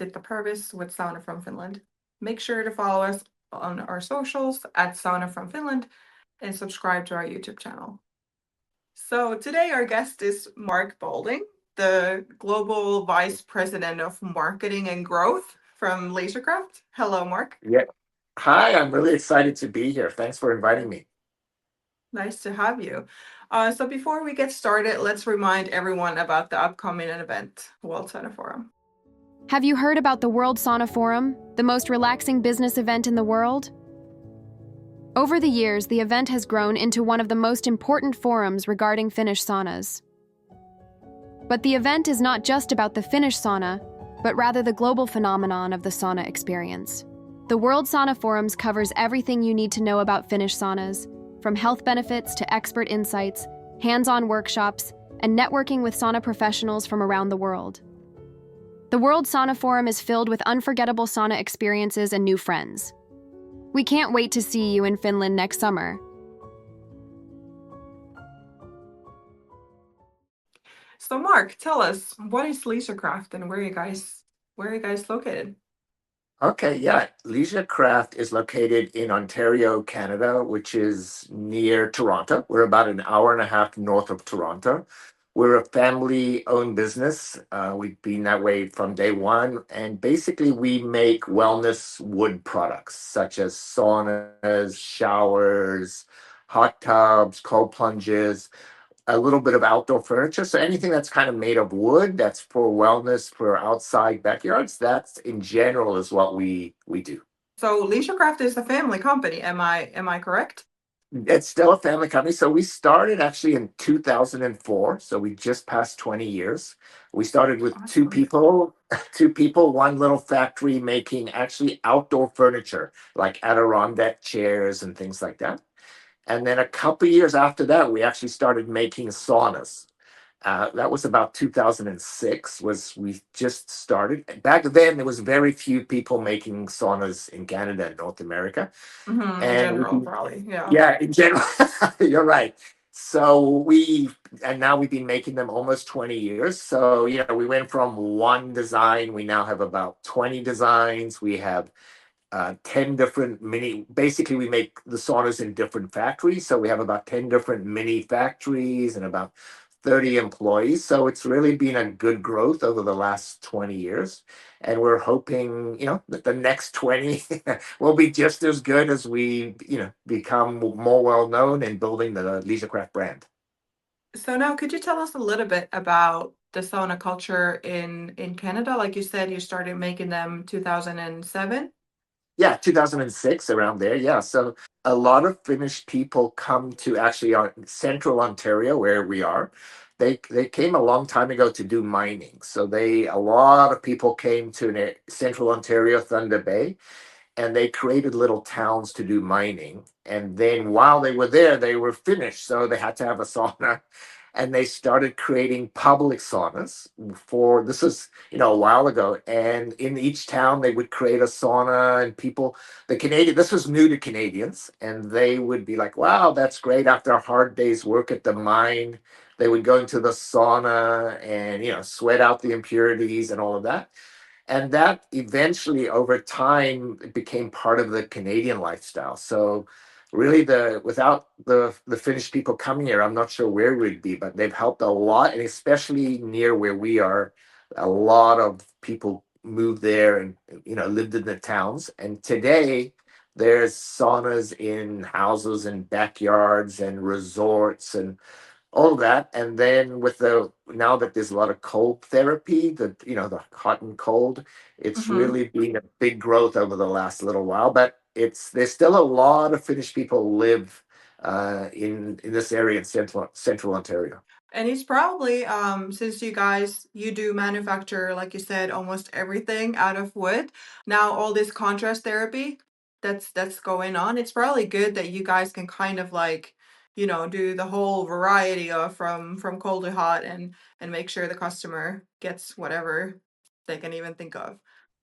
Fit the Purpose with Sauna from Finland. Make sure to follow us on our socials at Sauna from Finland and subscribe to our YouTube channel. So today our guest is Mark Boulding, the Global Vice President of Marketing and Growth from Leisurecraft. Hello, Mark. Yeah. Hi, I'm really excited to be here. Thanks for inviting me. Nice to have you. So before we get started, let's remind everyone about the upcoming event, World Sauna Forum. Have you heard about the World Sauna Forum, the most relaxing business event in the world? Over the years, the event has grown into one of the most important forums regarding Finnish saunas. But the event is not just about the Finnish sauna, but rather the global phenomenon of the sauna experience. The World Sauna Forums covers everything you need to know about Finnish saunas, from health benefits to expert insights, hands-on workshops, and networking with sauna professionals from around the world. The World Sauna Forum is filled with unforgettable sauna experiences and new friends. We can't wait to see you in Finland next summer. So Mark, tell us, what is Leisurecraft and where are you guys located? Okay, yeah. Leisurecraft is located in Ontario, Canada, which is near Toronto. We're about an hour and a half north of Toronto. We're a family-owned business. We've been that way from day one. And basically, we make wellness wood products, such as saunas, showers, hot tubs, cold plunges, a little bit of outdoor furniture. So anything that's kind of made of wood, that's for wellness, for outside backyards, that's in general is what we do. So Leisurecraft is a family company, am I correct? It's still a family company. So we started actually in 2004. So we just passed 20 years. We started with Awesome. two people, one little factory making actually outdoor furniture, like Adirondack chairs and things like that. And then a couple of years after that, we actually started making saunas. That was about 2006, was we just started. Back then, there was very few people making saunas in Canada and North America. Mm-hmm, in And general, probably, yeah. yeah, in general, you're right. So and now we've been making them almost 20 years. So, we went from one design. We now have about 20 designs. We have 10 different basically we make the saunas in different factories. So we have about 10 different mini factories and about 30 employees. So it's really been a good growth over the last 20 years. And we're hoping, that the next 20 will be just as good as we, become more well-known in building the Leisurecraft brand. So now could you tell us a little bit about the sauna culture in Canada? Like you said, you started making them 2007. Yeah, 2006, around there. Yeah. So a lot of Finnish people come to actually central Ontario, where we are. They came a long time ago to do mining. So a lot of people came to central Ontario, Thunder Bay, and they created little towns to do mining. And then while they were there, they were finished. So they had to have a sauna. And they started creating public saunas this was, a while ago. And in each town, they would create a sauna, and this was new to Canadians. And they would be like, wow, that's great. After a hard day's work at the mine, they would go into the sauna and, sweat out the impurities and all of that. And that eventually, over time, it became part of the Canadian lifestyle. So really, without the Finnish people coming here, I'm not sure where we'd be, but they've helped a lot. And especially near where we are, a lot of people moved there and, lived in the towns. And today, there's saunas in houses and backyards and resorts and all of that. And then now that there's a lot of cold therapy, the hot and cold, it's Mm-hmm. really been a big growth over the last little while. But there's still a lot of Finnish people live in this area in central Ontario. And it's probably since you do manufacture, like you said, almost everything out of wood. Now all this contrast therapy that's going on, it's probably good that you guys can kind of like, do the whole variety of from cold to hot and make sure the customer gets whatever they can even think of.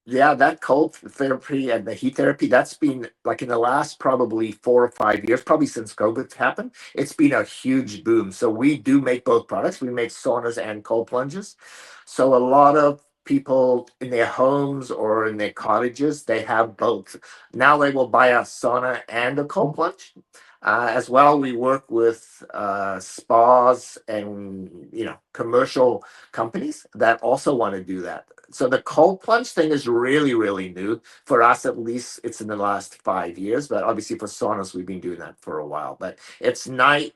Yeah, that cold therapy and the heat therapy, that's been like in the last probably 4 or 5 years, probably since COVID happened, it's been a huge boom. So we do make both products. We make saunas and cold plunges. So a lot of people in their homes or in their cottages, they have both. Now they will buy a sauna and a cold plunge. As well, we work with spas and commercial companies that also want to do that. So the cold plunge thing is really, really new for us. At least it's in the last 5 years, but obviously for saunas we've been doing that for a while. But it's nice.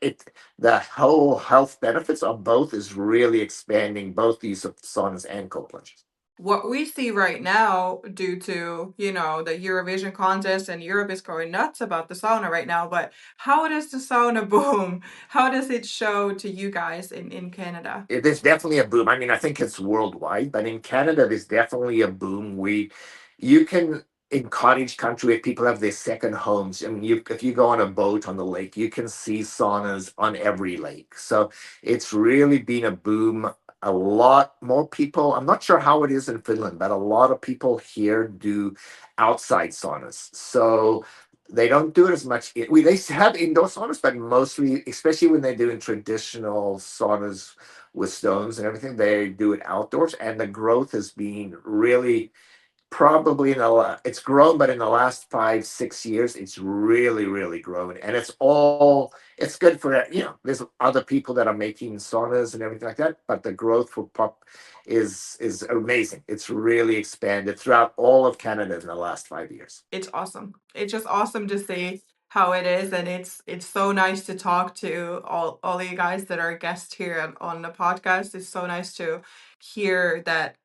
The whole health benefits of both is really expanding both the use of saunas and cold plunges. What we see right now, due to, the Eurovision contest, and Europe is going nuts about the sauna right now, but how does the sauna boom? How does it show to you guys in Canada? There's definitely a boom. I mean, I think it's worldwide, but in Canada, there's definitely a boom. You can, in cottage country, if people have their second homes, and if you go on a boat on the lake, you can see saunas on every lake. So it's really been a boom. A lot more people, I'm not sure how it is in Finland, but a lot of people here do outside saunas. So they don't do it as much. They have indoor saunas, but mostly, especially when they're doing traditional saunas with stones and everything, they do it outdoors. And the growth has been really probably it's grown, but in the last 5 6 years it's really, really grown. And it's good for there's other people that are making saunas and everything like that, but the growth for pop is amazing. It's really expanded throughout all of Canada in the last 5 years. It's awesome. It's just awesome to see how it is, and it's so nice to talk to all you guys that are guests here on the podcast. It's so nice to hear that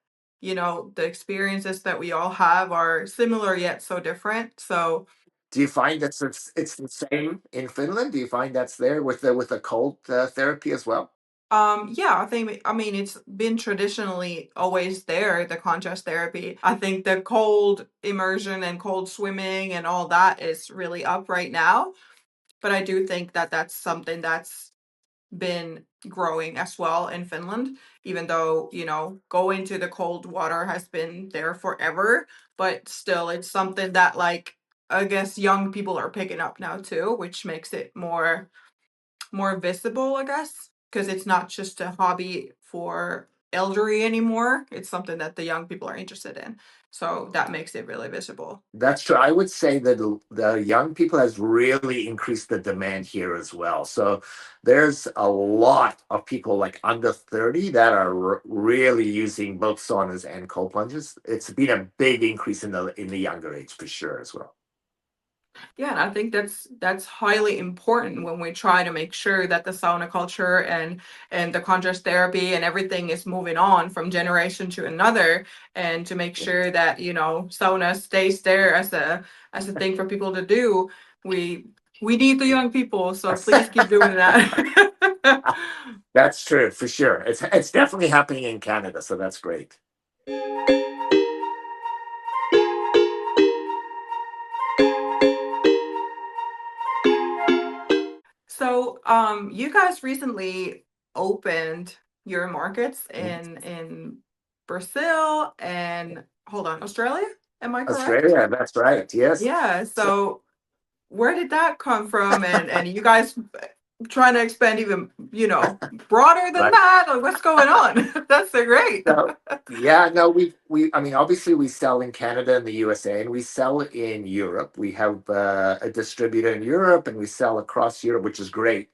the experiences that we all have are similar yet so different. So Do you find that it's the same in Finland? Do you find that's there with the cold therapy as well? yeah, I mean, it's been traditionally always there, the contrast therapy. I think the cold immersion and cold swimming and all that is really up right now. But I do think that that's something that's been growing as well in Finland, even though, going to the cold water has been there forever. But still, it's something that, like, I guess young people are picking up now too, which makes it more visible, I guess, because it's not just a hobby for elderly anymore. It's something that the young people are interested in. So that makes it really visible. That's true. I would say that the young people has really increased the demand here as well. So there's a lot of people like under 30 that are really using both saunas and cold plunges. It's been a big increase in the younger age for sure as well. Yeah, and I think that's highly important when we try to make sure that the sauna culture and the contrast therapy and everything is moving on from generation to another, and to make sure that sauna stays there as a thing for people to do. We we need the young people, so please keep doing that. That's true for sure. It's definitely happening in Canada, so that's great. So, you guys recently opened your markets Mhm. in Brazil and, hold on, Australia? Am I correct? Australia, that's right. Yes. Yeah. So, So, where did that come from? And you guys trying to expand even, broader than right. that? Or what's going on? That's so great. So yeah, no, I mean, obviously we sell in Canada and the USA, and we sell in Europe. We have a distributor in Europe, and we sell across Europe, which is great.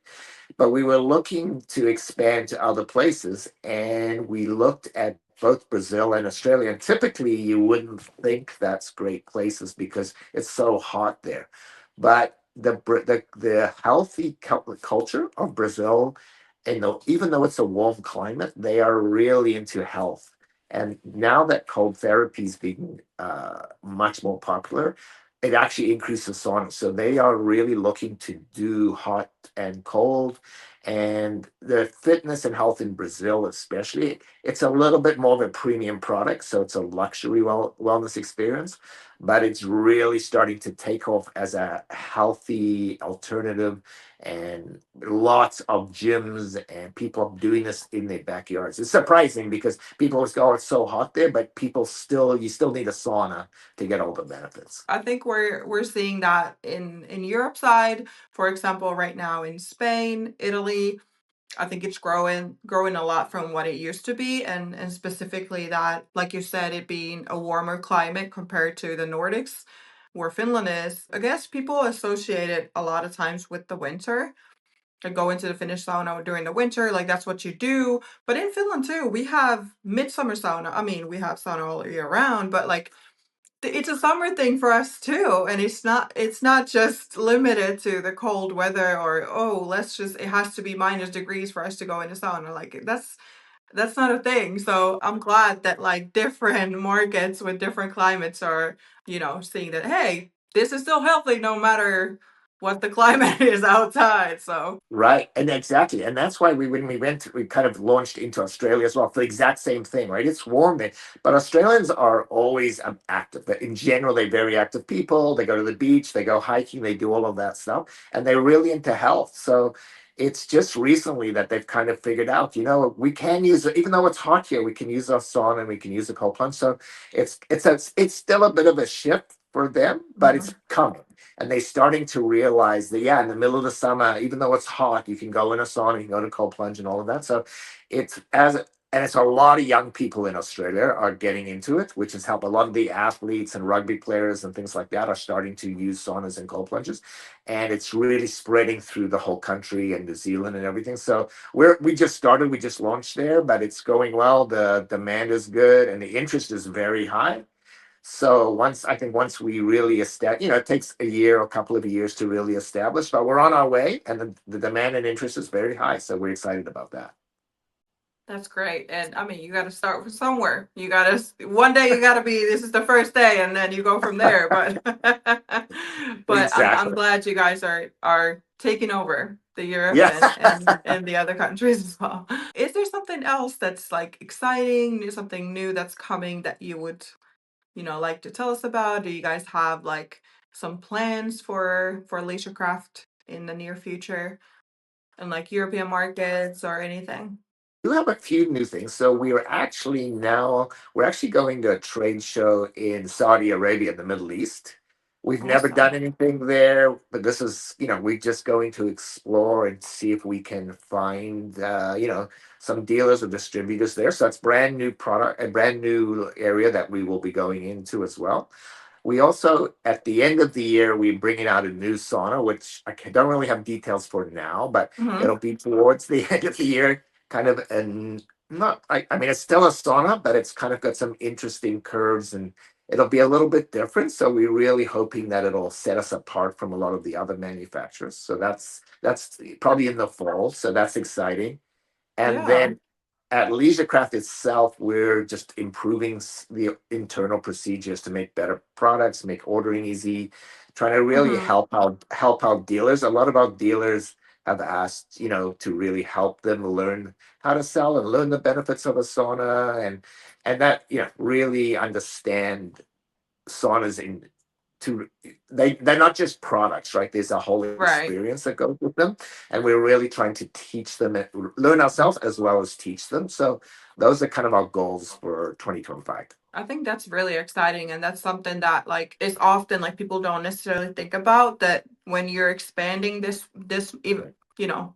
But we were looking to expand to other places, and we looked at both Brazil and Australia. And typically, you wouldn't think that's great places because it's so hot there. But the healthy culture of Brazil, and even though it's a warm climate, they are really into health. And now that cold therapy is being much more popular, it actually increases sauna. So they are really looking to do hot and cold. And the fitness and health in Brazil, especially, it's a little bit more of a premium product. So it's a luxury wellness experience, but it's really starting to take off as a healthy alternative. And lots of gyms and people doing this in their backyards. It's surprising because people always go, oh, it's so hot there, but you still need a sauna to get all the benefits. I think we're seeing that in Europe side, for example, right now in Spain, Italy. I think it's growing a lot from what it used to be, and specifically that, like you said, it being a warmer climate compared to the Nordics, where Finland is. I guess people associate it a lot of times with the winter. I go into the Finnish sauna during the winter, like that's what you do. But in Finland too, we have midsummer sauna. I mean, we have sauna all year round, but like it's a summer thing for us too, and it's not just limited to the cold weather, or oh, let's just, it has to be -degrees for us to go into sauna. Like that's not a thing. So I'm glad that like different markets with different climates are, seeing that, hey, this is still healthy no matter what the climate is outside. So Right, and exactly, and that's why when we went, we kind of launched into Australia as well for the exact same thing, right? It's warm there, but Australians are always active. In general, they're very active people. They go to the beach, they go hiking, they do all of that stuff, and they're really into health. So it's just recently that they've kind of figured out, we can use it, even though it's hot here, we can use our sauna and we can use the cold plunge. So it's still a bit of a shift for them, but it's mhm. coming, and they're starting to realize that, yeah, in the middle of the summer, even though it's hot, you can go in a sauna, you can go to cold plunge and all of that. So it's a lot of young people in Australia are getting into it, which has helped. A lot of the athletes and rugby players and things like that are starting to use saunas and cold plunges, and it's really spreading through the whole country and New Zealand and everything. So we just started, we just launched there, but it's going well. The demand is good, and the interest is very high. So once we really establish, it takes a year or a couple of years to really establish, but we're on our way, and the demand and interest is very high. So we're excited about that. That's great. And I mean, you got to start from somewhere. You got to, one day you got to be, this is the first day, and then you go from there. But, but I'm Exactly. glad you guys are taking over the Europe Yeah. and the other countries as well. Is there something else that's like exciting, something new that's coming that you would, like to tell us about? Do you guys have like some plans for Leisurecraft in the near future, and like European markets or anything? Do have a few new things. So we're actually going to a trade show in Saudi Arabia, the Middle East. We've never done Awesome. anything there, but this is, we're just going to explore and see if we can find, some dealers or distributors there. So it's brand new product, a brand new area that we will be going into as well. We also, at the end of the year, we're bringing out a new sauna, which don't really have details for now, but it'll Hmm. be towards the end of the year, kind of an not I mean, it's still a sauna, but it's kind of got some interesting curves, and it'll be a little bit different. So we're really hoping that it'll set us apart from a lot of the other manufacturers. So that's probably in the fall. So that's exciting. And Yeah. then at Leisurecraft itself, we're just improving the internal procedures to make better products, make ordering easy, trying to really Hmm. help out dealers. A lot of our dealers have asked, to really help them learn how to sell and learn the benefits of a sauna, and that, really understand saunas in to they're not just products, right? There's a whole Right. experience that goes with them, and we're really trying to teach them and learn ourselves as well as teach them. So those are kind of our goals for 2025. I think that's really exciting, and that's something that like is often like people don't necessarily think about, that when you're expanding this even, Right.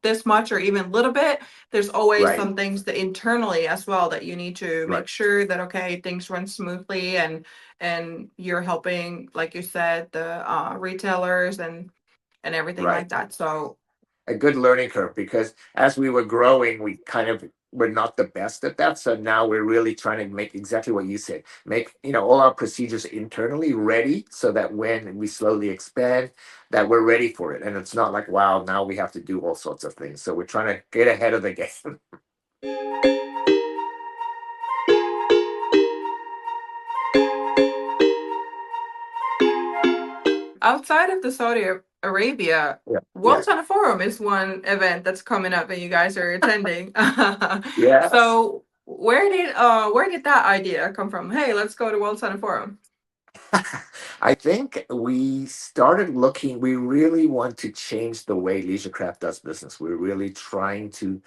this much or even a little bit, there's always Right. some things that internally as well that you need to Right. make sure that, okay, things run smoothly, and you're helping, like you said, the retailers and everything Right. like that. So A good learning curve, because as we were growing, we kind of were not the best at that. So now we're really trying to make exactly what you said, make, all our procedures internally ready, so that when we slowly expand, that we're ready for it. And it's not like, wow, now we have to do all sorts of things. So we're trying to get ahead of the game. outside of the Saudi Arabia, Yeah. World Yeah. Sauna Forum is one event that's coming up and you guys are attending. Yes. So where did that idea come from? Hey, let's go to World Sauna Forum. I think we started looking, we really want to change the way Leisurecraft does business. We're really trying to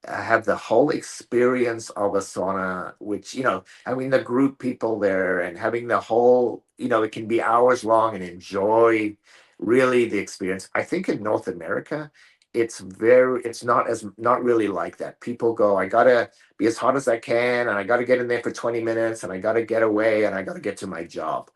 have the whole experience of a sauna, which, having the group people there and having the whole, it can be hours long, and enjoy really the experience. I think in North America, it's not really like that. People go, I gotta be as hot as I can, and I gotta get in there for 20 minutes, and I gotta get away, and I gotta get to my job.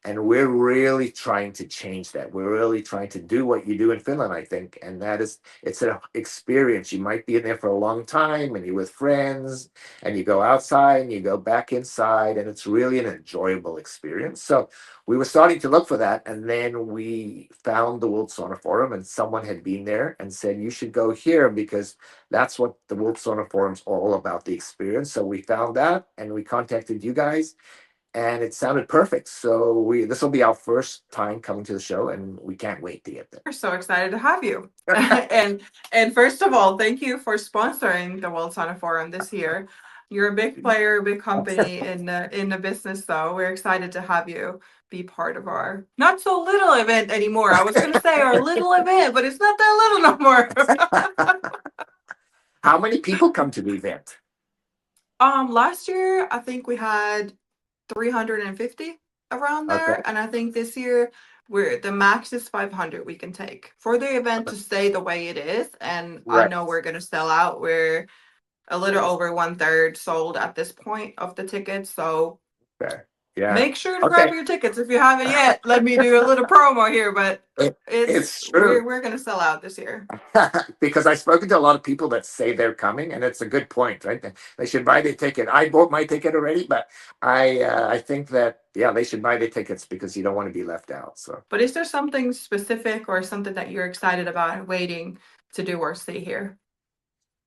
And we're really trying to change that. We're really trying to do what you do in Finland, I think. And that is, it's an experience. You might be in there for a long time and you're with friends and you go outside and you go back inside, and it's really an enjoyable experience. So we were starting to look for that. And then we found the World Sauna Forum, and someone had been there and said, you should go here because that's what the World Sauna Forum's all about, the experience. So we found that and we contacted you guys, and it sounded perfect. So this will be our first time coming to the show, and we can't wait to get there. We're so excited to have you. and first of all, thank you for sponsoring the World Sauna Forum this year. You're a big player, a big company in the business, though. We're excited to have you be part of our not so little event anymore. I was going to say our little event, but it's not that little no more. How many people come to the event? Last year I think we had 350 around Okay, there, and I think this year the max is 500 we can take for the event to stay the way it is. And I right. know we're gonna sell out. We're a little over 1/3 sold at this point of the tickets, so Okay. Yeah. make sure to grab Okay. your tickets if you haven't yet. Let me do a little promo here, but It's true. we're gonna sell out this year. Because I've spoken to a lot of people that say they're coming, and it's a good point, right? They should buy their ticket. I bought my ticket already, but I think that, yeah, they should buy their tickets because you don't want to be left out. So, But is there something specific or something that you're excited about and waiting to do or see here?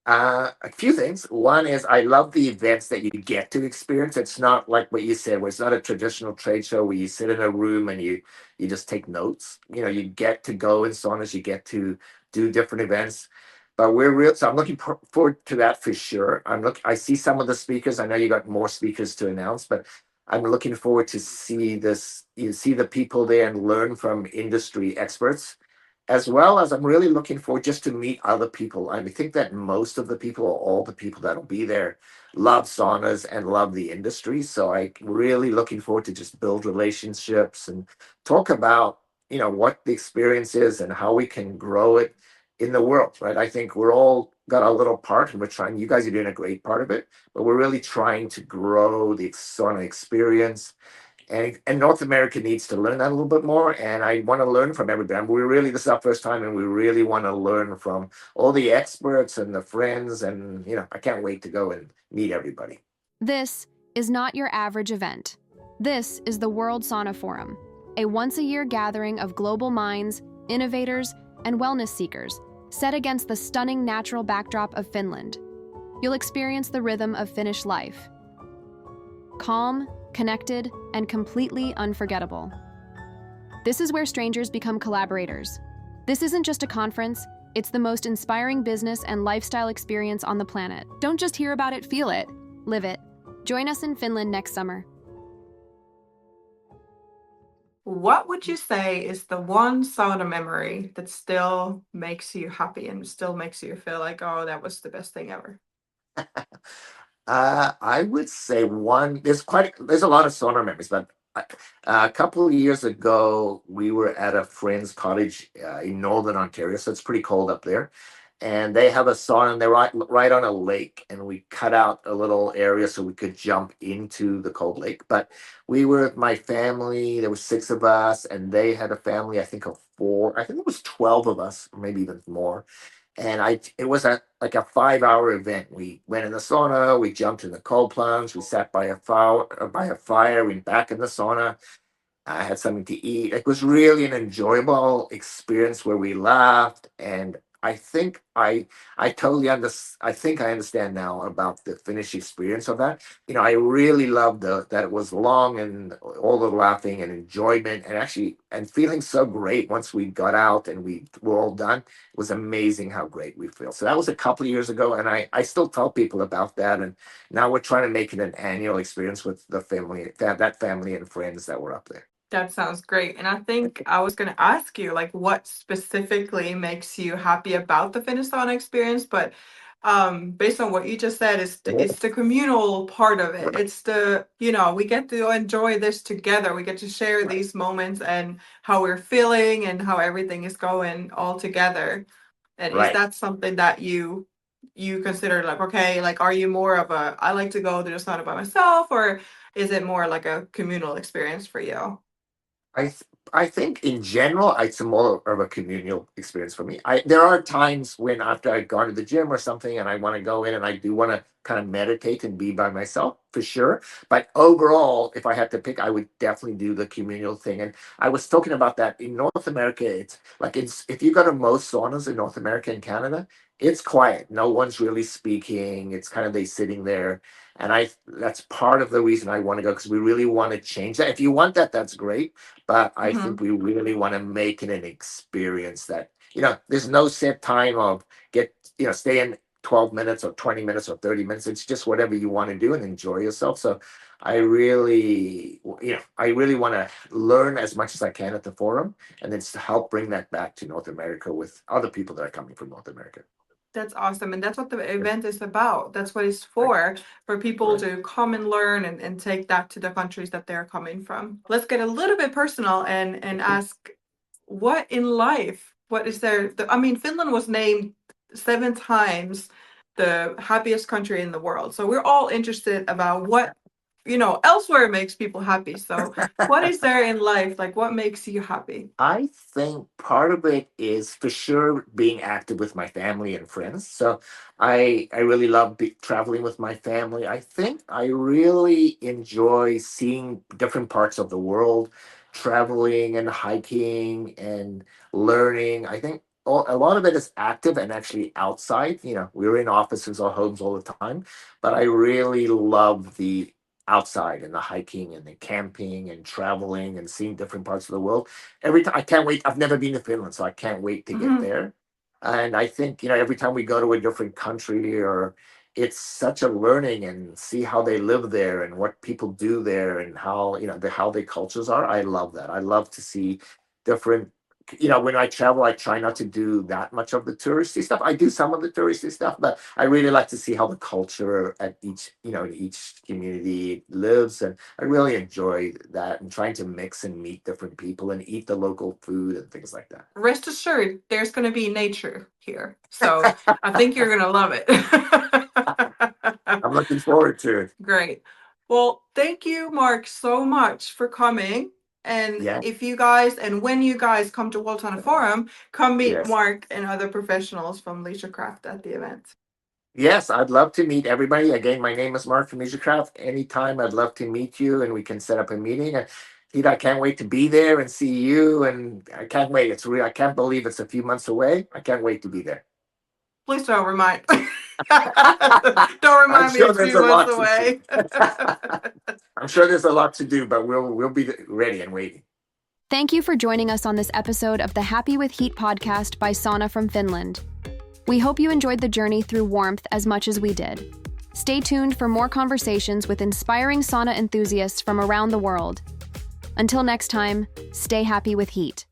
a few things. One is I love the events that you get to experience. It's not like what you said, where it's not a traditional trade show where you sit in a room and you just take notes. You know, you get to go in saunas, you get to do different events. But we're real, so I'm looking forward to that for sure. I see some of the speakers. I know you got more speakers to announce, but I'm looking forward to see this. You see the people there and learn from industry experts, as well as I'm really looking forward just to meet other people. I think that most of the people, or all the people that'll be there, love saunas and love the industry. So I'm really looking forward to just build relationships and talk about, what the experience is and how we can grow it in the world, right? I think we're all got a little part, and we're trying. You guys are doing a great part of it, but we're really trying to grow the sauna experience, and North America needs to learn that a little bit more. And I want to learn from everybody. This is our first time, and we really want to learn from all the experts and the friends. And I can't wait to go and meet everybody. This is not your average event. This is the World Sauna Forum, a once-a-year gathering of global minds, innovators, and wellness seekers set against the stunning natural backdrop of Finland. You'll experience the rhythm of Finnish life. Calm, connected, and completely unforgettable. This is where strangers become collaborators. This isn't just a conference, it's the most inspiring business and lifestyle experience on the planet. Don't just hear about it, feel it, live it. Join us in Finland next summer. What would you say is the one sauna memory that still makes you happy and still makes you feel like, oh, that was the best thing ever? I would say one. There's a lot of sauna memories, but a couple of years ago, we were at a friend's cottage in Northern Ontario, so it's pretty cold up there. And they have a sauna, and they're right on a lake. And we cut out a little area so we could jump into the cold lake. But we were with my family. There were 6 of us, and they had a family, I think, of 4. I think it was 12 of us, or maybe even more. And it was like a 5-hour event. We went in the sauna, we jumped in the cold plunge, we sat by a fire, went back in the sauna. I had something to eat. It was really an enjoyable experience where we laughed, and I think I totally I think I understand now about the Finnish experience of that. I really loved that it was long, and all the laughing and enjoyment, and actually and feeling so great once we got out and we were all done. It was amazing how great we feel. So that was a couple of years ago, and I still tell people about that. And now we're trying to make it an annual experience with the family, that family and friends that were up there. That sounds great. And I think I was going to ask you, like, what specifically makes you happy about the Finnish sauna experience? But based on what you just said, it's the communal part of it. It's we get to enjoy this together. We get to share these moments and how we're feeling and how everything is going all together. And is Right. that something that you consider like, okay, like are you more of a I like to go to the sauna by myself, or is it more like a communal experience for you? I th- I think in general it's more of a communal experience for me. There are times when after I've gone to the gym or something and I want to go in and I do want to kind of meditate and be by myself for sure. But overall, if I had to pick, I would definitely do the communal thing. And I was talking about that in North America. It's like if you go to most saunas in North America and Canada, it's quiet. No one's really speaking. It's kind of they sitting there. And that's part of the reason I want to go because we really want to change that. If you want that, that's great, but I Hmm. think we really want to make it an experience that, there's no set time of stay in 12 minutes or 20 minutes or 30 minutes. It's just whatever you want to do and enjoy yourself. So I really want to learn as much as I can at the forum and then help bring that back to North America with other people that are coming from North America. That's awesome. And that's what the event is about. That's what it's Right. for people Right. to come and learn and take that to the countries that they're coming from. Let's get a little bit personal and ask what in life, what is there? I mean, Finland was named 7 times the happiest country in the world. So we're all interested about what, elsewhere makes people happy. So what is there in life? Like what makes you happy? I think part of it is for sure being active with my family and friends. So I really love traveling with my family. I think I really enjoy seeing different parts of the world, traveling and hiking and learning. I think a lot of it is active and actually outside. We're in offices or homes all the time, but I really love the outside and the hiking and the camping and traveling and seeing different parts of the world. Every time I can't wait. I've never been to Finland, so I can't wait to get Mhm. there. And I think, every time we go to a different country or it's such a learning and see how they live there and what people do there and how, how their cultures are. I love that. I love to see different, when I travel, I try not to do that much of the touristy stuff. I do some of the touristy stuff, but I really like to see how the culture at each community lives. And I really enjoy that and trying to mix and meet different people and eat the local food and things like that. Rest assured, there's going to be nature here. So I think you're going to love it. I'm looking forward to it. Great. Well, thank you, Mark, so much for coming. And Yeah. if you guys and when you guys come to World Sauna Forum, come meet Yes. Mark and other professionals from Leisurecraft at the event. Yes, I'd love to meet everybody. Again, my name is Mark from Leisurecraft. Anytime I'd love to meet you and we can set up a meeting. And Tita, I can't wait to be there and see you. And I can't wait. It's real. I can't believe it's a few months away. I can't wait to be there. Please don't remind. Don't I'm remind me sure it's there's 3 a months lot to do. away. I'm sure there's a lot to do, but we'll be ready and waiting. Thank you for joining us on this episode of the Happy with Heat podcast by Sauna from Finland. We hope you enjoyed the journey through warmth as much as we did. Stay tuned for more conversations with inspiring sauna enthusiasts from around the world. Until next time, stay happy with heat.